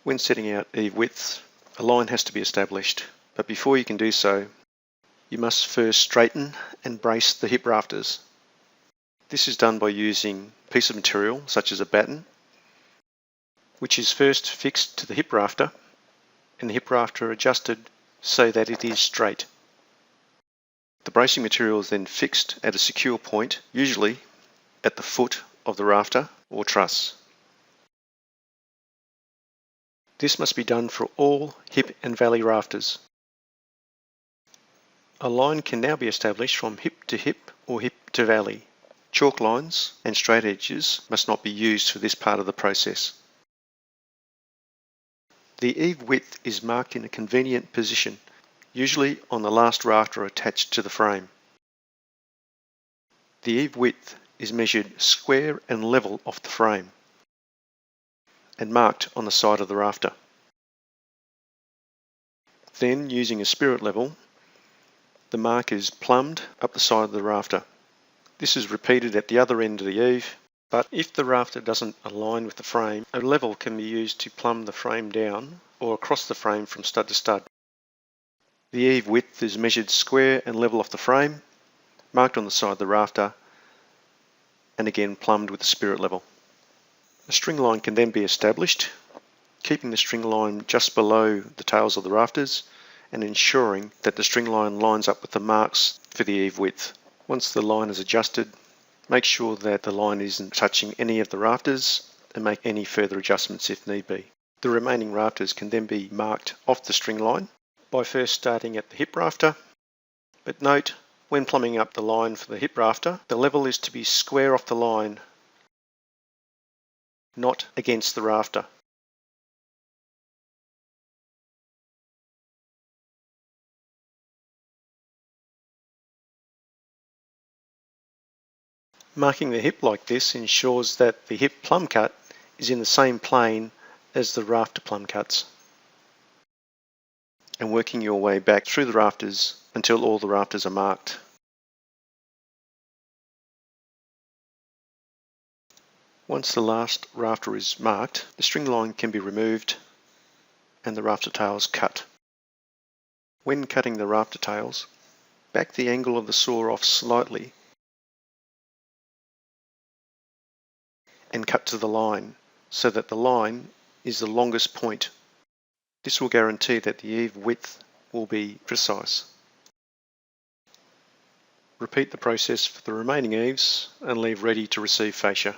When setting out eave widths, a line has to be established, but before you can do so, you must first straighten and brace the hip rafters. This is done by using a piece of material such as a batten, which is first fixed to the hip rafter and the hip rafter adjusted so that it is straight. The bracing material is then fixed at a secure point, usually at the foot of the rafter or truss. This must be done for all hip and valley rafters. A line can now be established from hip to hip or hip to valley. Chalk lines and straight edges must not be used for this part of the process. The eave width is marked in a convenient position, usually on the last rafter attached to the frame. The eave width is measured square and level off the frame and marked on the side of the rafter. Then, using a spirit level, the mark is plumbed up the side of the rafter. This is repeated at the other end of the eave, but if the rafter doesn't align with the frame, a level can be used to plumb the frame down or across the frame from stud to stud. The eave width is measured square and level off the frame, marked on the side of the rafter, and again plumbed with the spirit level. A string line can then be established, keeping the string line just below the tails of the rafters and ensuring that the string line lines up with the marks for the eave width. Once the line is adjusted, make sure that the line isn't touching any of the rafters and make any further adjustments if need be. The remaining rafters can then be marked off the string line by first starting at the hip rafter, but note, when plumbing up the line for the hip rafter, the level is to be square off the line, not against the rafter. Marking the hip like this ensures that the hip plumb cut is in the same plane as the rafter plumb cuts, and working your way back through the rafters until all the rafters are marked. Once the last rafter is marked, the string line can be removed and the rafter tails cut. When cutting the rafter tails, back the angle of the saw off slightly and cut to the line so that the line is the longest point. This will guarantee that the eave width will be precise. Repeat the process for the remaining eaves and leave ready to receive fascia.